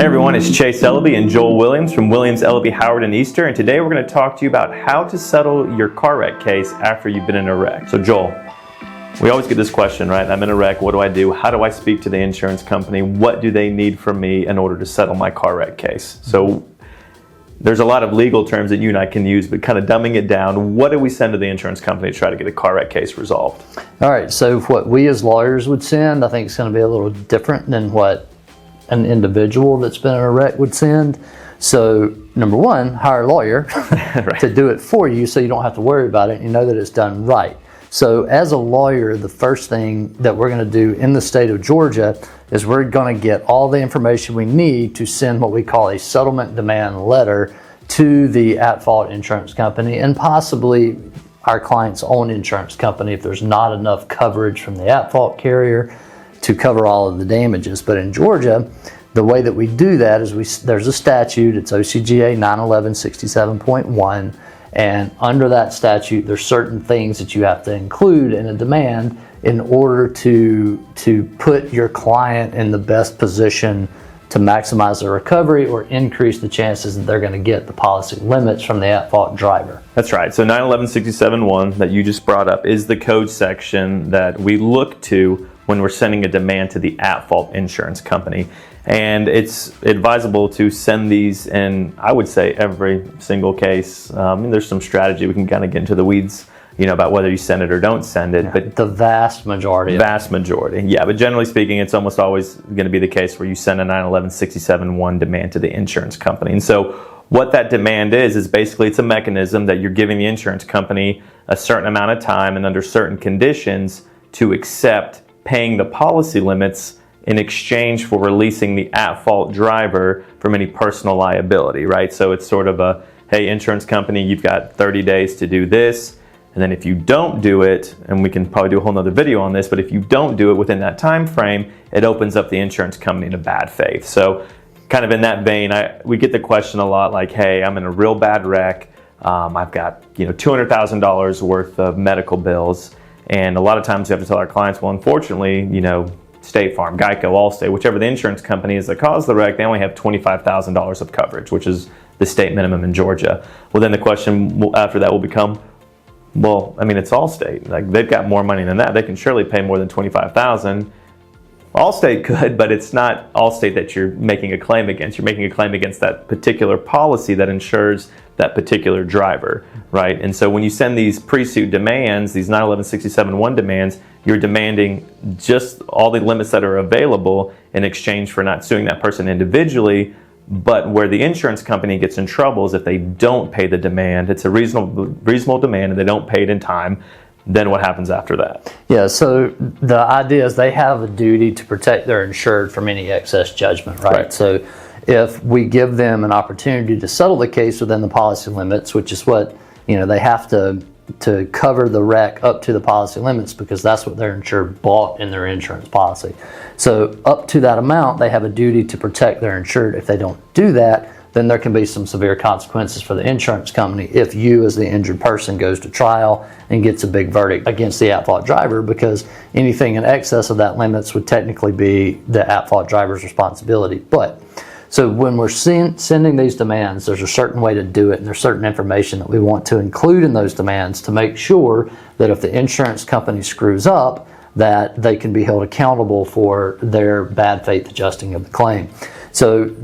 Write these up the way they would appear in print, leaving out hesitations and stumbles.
Hey everyone, it's Chase Elleby and Joel Williams from Williams, Elleby, Howard, and Easter, and today we're going to talk to you about how to settle your car wreck case after you've been in a wreck. So Joel, we always get this question, right? I'm in a wreck, what do I do? How do I speak to the insurance company? What do they need from me in order to settle my car wreck case? So there's a lot of legal terms that you and I can use, but kind of dumbing it down, what do we send to the insurance company to try to get a car wreck case resolved? All right, so what we as lawyers would send, I think it's going to be a little different than what an individual that's been in a wreck would send. So number one, hire a lawyer Right. to do it for you so you don't have to worry about it and you know that it's done right. So as a lawyer, the first thing that we're going to do in the state of Georgia is we're going to get all the information we need to send what we call a settlement demand letter to the at-fault insurance company and possibly our client's own insurance company if there's not enough coverage from the at-fault carrier to cover all of the damages. But in Georgia, the way that we do that is there's a statute, it's O.C.G.A. 911-67.1, and under that statute there's certain things that you have to include in a demand in order to put your client in the best position to maximize their recovery or increase the chances that they're going to get the policy limits from the at-fault driver. That's right. So 911-67.1 that you just brought up is the code section that we look to when we're sending a demand to the at-fault insurance company. And it's advisable to send these in, I would say, every single case. There's some strategy. We can kind of get into the weeds, about whether you send it or don't send it. Yeah, but the vast majority. Vast majority, yeah. But generally speaking, it's almost always going to be the case where you send a 911-67.1 demand to the insurance company. And so what that demand is basically it's a mechanism that you're giving the insurance company a certain amount of time and under certain conditions to accept paying the policy limits in exchange for releasing the at-fault driver from any personal liability, right? So it's sort of a, hey, insurance company, you've got 30 days to do this, and then if you don't do it, and we can probably do a whole nother video on this, but if you don't do it within that time frame, it opens up the insurance company to bad faith. So kind of in that vein, we get the question a lot like, hey, I'm in a real bad wreck, I've got $200,000 worth of medical bills, and a lot of times we have to tell our clients, well, unfortunately, State Farm, Geico, Allstate, whichever the insurance company is that caused the wreck, they only have $25,000 of coverage, which is the state minimum in Georgia. Well, then the question after that will become, well, it's Allstate. Like, they've got more money than that. They can surely pay more than $25,000. Allstate could, but it's not Allstate that you're making a claim against. You're making a claim against that particular policy that insures that particular driver, right? And so when you send these pre-suit demands, these 911-67.1 demands, you're demanding just all the limits that are available in exchange for not suing that person individually. But where the insurance company gets in trouble is if they don't pay the demand. It's a reasonable demand and they don't pay it in time. Then what happens after that? Yeah, so the idea is they have a duty to protect their insured from any excess judgment, right? So if we give them an opportunity to settle the case within the policy limits, which is what, they have to cover the wreck up to the policy limits because that's what their insured bought in their insurance policy. So up to that amount, they have a duty to protect their insured. If they don't do that, then there can be some severe consequences for the insurance company if you as the injured person goes to trial and gets a big verdict against the at-fault driver, because anything in excess of that limits would technically be the at-fault driver's responsibility. But so when we're sending these demands, there's a certain way to do it and there's certain information that we want to include in those demands to make sure that if the insurance company screws up, that they can be held accountable for their bad faith adjusting of the claim. So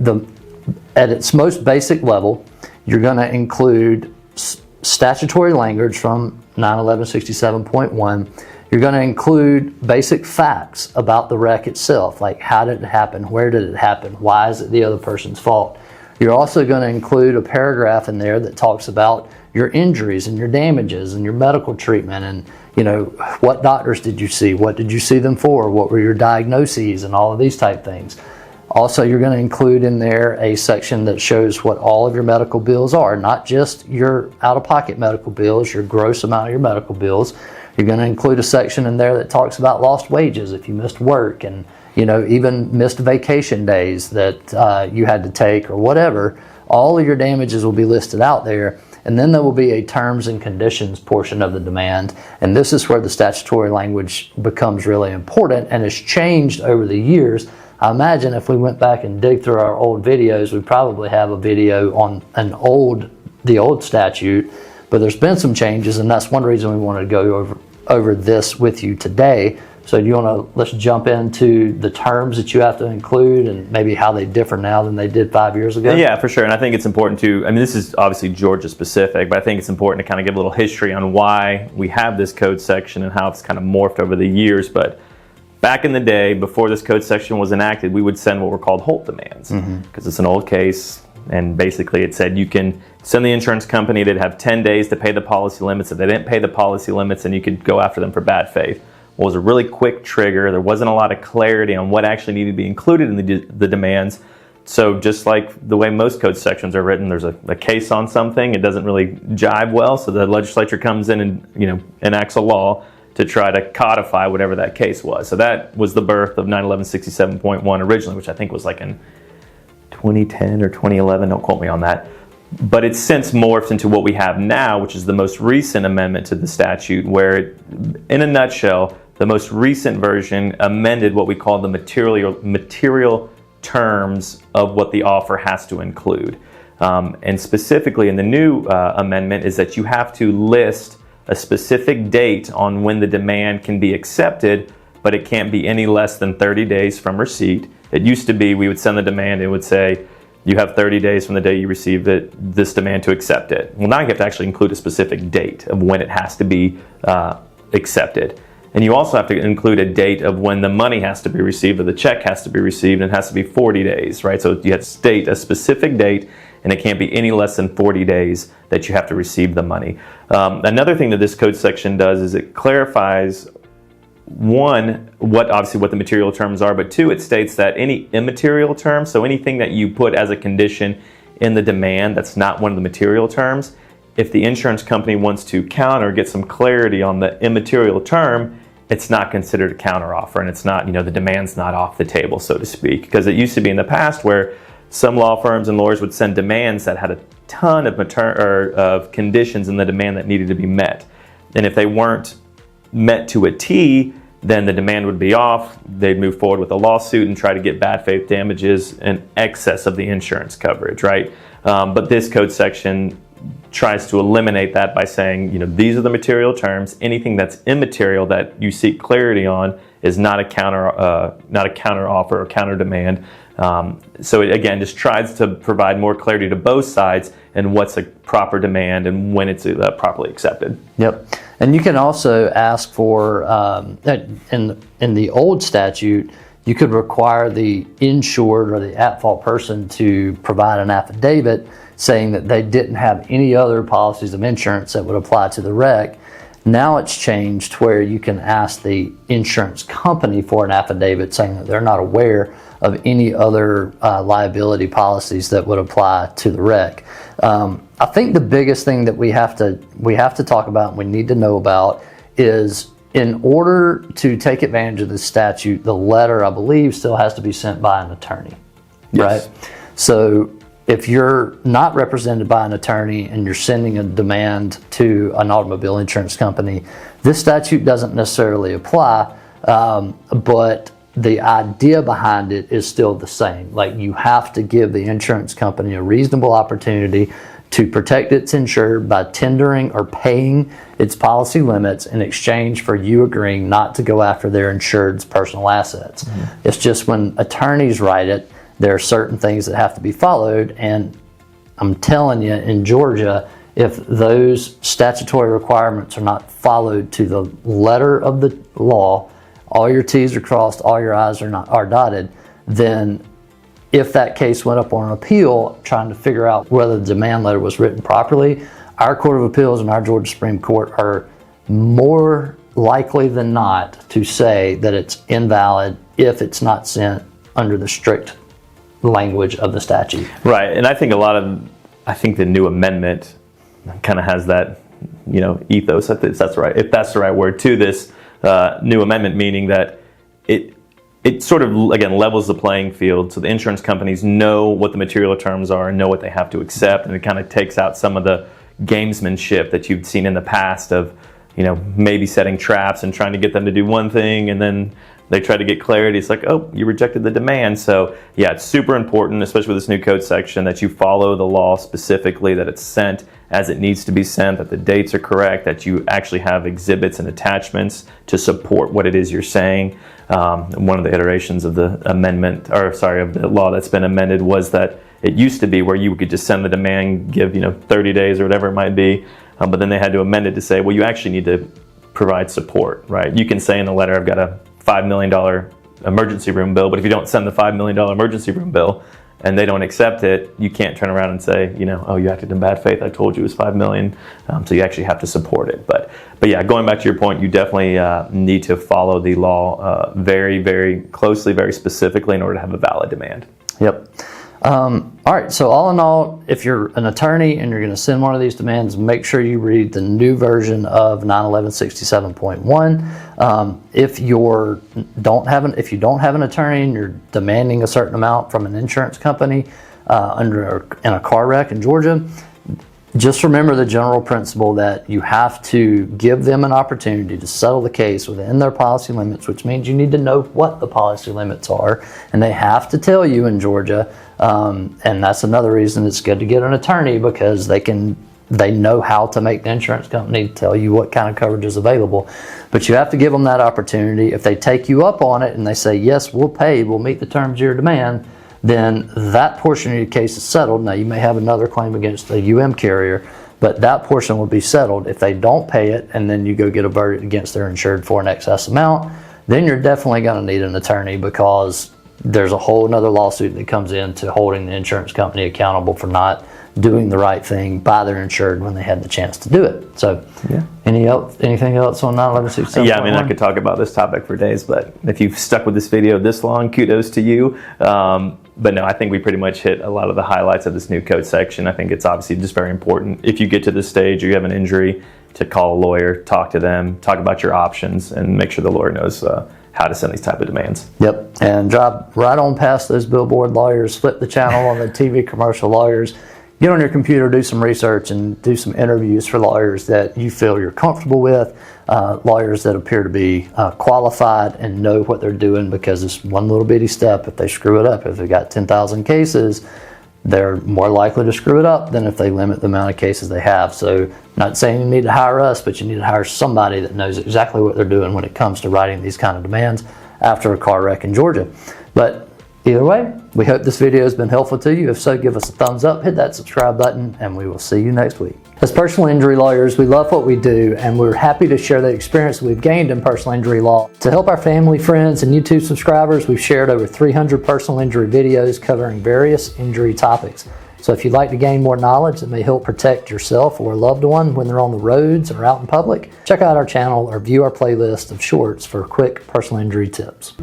at its most basic level, you're going to include statutory language from 911-67.1. You're going to include basic facts about the wreck itself, like how did it happen, where did it happen, why is it the other person's fault. You're also going to include a paragraph in there that talks about your injuries and your damages and your medical treatment and what doctors did you see, what did you see them for, what were your diagnoses, and all of these type things. Also, you're going to include in there a section that shows what all of your medical bills are, not just your out-of-pocket medical bills, your gross amount of your medical bills. You're going to include a section in there that talks about lost wages if you missed work and even missed vacation days that you had to take or whatever. All of your damages will be listed out there. And then there will be a terms and conditions portion of the demand. And this is where the statutory language becomes really important and has changed over the years. I imagine if we went back and dig through our old videos, we probably have a video on the old statute, but there's been some changes, and that's one reason we wanted to go over this with you today. So do you want to, let's jump into the terms that you have to include and maybe how they differ now than they did 5 years ago? Yeah, for sure. And I think it's important to, I mean, this is obviously Georgia specific, but I think it's important to kind of give a little history on why we have this code section and how it's kind of morphed over the years. But back in the day, before this code section was enacted, we would send what were called Holt demands, because it's an old case. And basically it said you can send the insurance company, they'd have 10 days to pay the policy limits. If they didn't pay the policy limits, then you could go after them for bad faith. Well, it was a really quick trigger. There wasn't a lot of clarity on what actually needed to be included in the demands. So just like the way most code sections are written, there's a case on something, it doesn't really jive well, so the legislature comes in and enacts a law to try to codify whatever that case was. So that was the birth of 91167.1 originally, which I think was like in 2010 or 2011, don't quote me on that. But it's since morphed into what we have now, which is the most recent amendment to the statute, where, in a nutshell, the most recent version amended what we call the material terms of what the offer has to include. And specifically in the new amendment is that you have to list a specific date on when the demand can be accepted, but it can't be any less than 30 days from receipt. It used to be we would send the demand, it would say, you have 30 days from the day you received this demand to accept it. Well, now you have to actually include a specific date of when it has to be accepted. And you also have to include a date of when the money has to be received or the check has to be received, and it has to be 40 days, right? So you have to state a specific date, and it can't be any less than 40 days that you have to receive the money. Another thing that this code section does is it clarifies, one, what the material terms are, but two, it states that any immaterial terms, so anything that you put as a condition in the demand that's not one of the material terms, if the insurance company wants to counter, get some clarity on the immaterial term, it's not considered a counteroffer, and it's not, the demand's not off the table, so to speak. Because it used to be in the past where some law firms and lawyers would send demands that had a ton of conditions in the demand that needed to be met. And if they weren't met to a T, then the demand would be off. They'd move forward with a lawsuit and try to get bad faith damages in excess of the insurance coverage, right? But this code section tries to eliminate that by saying, these are the material terms. Anything that's immaterial that you seek clarity on is not a counter offer or counter demand. So it again just tries to provide more clarity to both sides and what's a proper demand and when it's properly accepted. Yep. And you can also ask for, in the old statute, you could require the insured or the at-fault person to provide an affidavit saying that they didn't have any other policies of insurance that would apply to the wreck. Now it's changed where you can ask the insurance company for an affidavit saying that they're not aware of any other liability policies that would apply to the wreck. I think the biggest thing that we have to talk about and we need to know about is, in order to take advantage of this statute, the letter, I believe, still has to be sent by an attorney, yes. Right? So if you're not represented by an attorney and you're sending a demand to an automobile insurance company, this statute doesn't necessarily apply, but the idea behind it is still the same. Like, you have to give the insurance company a reasonable opportunity to protect its insured by tendering or paying its policy limits in exchange for you agreeing not to go after their insured's personal assets. Mm-hmm. It's just when attorneys write it, there are certain things that have to be followed, and I'm telling you, in Georgia, if those statutory requirements are not followed to the letter of the law, all your T's are crossed, all your I's are dotted, then if that case went up on an appeal trying to figure out whether the demand letter was written properly, our Court of Appeals and our Georgia Supreme Court are more likely than not to say that it's invalid if it's not sent under the strict language of the statute. Right, and I think the new amendment kind of has that, ethos, if that's the right word, to this new amendment, meaning that it sort of, again, levels the playing field, so the insurance companies know what the material terms are and know what they have to accept, and it kind of takes out some of the gamesmanship that you've seen in the past of, maybe setting traps and trying to get them to do one thing and then they try to get clarity. It's like, oh, you rejected the demand. So yeah, it's super important, especially with this new code section, that you follow the law specifically, that it's sent as it needs to be sent, that the dates are correct, that you actually have exhibits and attachments to support what it is you're saying. One of the iterations of the amendment, or sorry, of the law that's been amended was that it used to be where you could just send the demand, give 30 days or whatever it might be, but then they had to amend it to say, well, you actually need to provide support, right? You can say in the letter, I've got a $5 million emergency room bill, but if you don't send the $5 million emergency room bill and they don't accept it, you can't turn around and say, oh, you acted in bad faith, I told you it was $5 million. So you actually have to support it. But yeah, going back to your point, you definitely need to follow the law very, very closely, very specifically in order to have a valid demand. Yep. All right, so all in all, if you're an attorney and you're going to send one of these demands, make sure you read the new version of 91167.1. If you don't have an attorney and you're demanding a certain amount from an insurance company in a car wreck in Georgia, just remember the general principle that you have to give them an opportunity to settle the case within their policy limits, which means you need to know what the policy limits are, and they have to tell you in Georgia. And that's another reason it's good to get an attorney, because they know how to make the insurance company tell you what kind of coverage is available. But you have to give them that opportunity. If they take you up on it and they say, yes, we'll pay, we'll meet the terms of your demand, then that portion of your case is settled. Now, you may have another claim against the UM carrier, but that portion will be settled. If they don't pay it and then you go get a verdict against their insured for an excess amount, then you're definitely going to need an attorney, because there's a whole another lawsuit that comes into holding the insurance company accountable for not doing the right thing by their insured when they had the chance to do it. So yeah. Anything else on 91167? Yeah, I mean, I could talk about this topic for days, but if you've stuck with this video this long, kudos to you. But no, I think we pretty much hit a lot of the highlights of this new code section. I think it's obviously just very important, if you get to this stage or you have an injury, to call a lawyer, talk to them, talk about your options, and make sure the lawyer knows how to send these type of demands. Yep, and drive right on past those billboard lawyers, flip the channel on the TV commercial lawyers, get on your computer, do some research, and do some interviews for lawyers that you feel you're comfortable with, lawyers that appear to be qualified and know what they're doing, because it's one little bitty step. If they screw it up, if they've got 10,000 cases, they're more likely to screw it up than if they limit the amount of cases they have. So, not saying you need to hire us, but you need to hire somebody that knows exactly what they're doing when it comes to writing these kind of demands after a car wreck in Georgia. But either way, we hope this video has been helpful to you. If so, give us a thumbs up, hit that subscribe button, and we will see you next week. As personal injury lawyers, we love what we do, and we're happy to share the experience we've gained in personal injury law. To help our family, friends, and YouTube subscribers, we've shared over 300 personal injury videos covering various injury topics. So if you'd like to gain more knowledge that may help protect yourself or a loved one when they're on the roads or out in public, check out our channel or view our playlist of shorts for quick personal injury tips.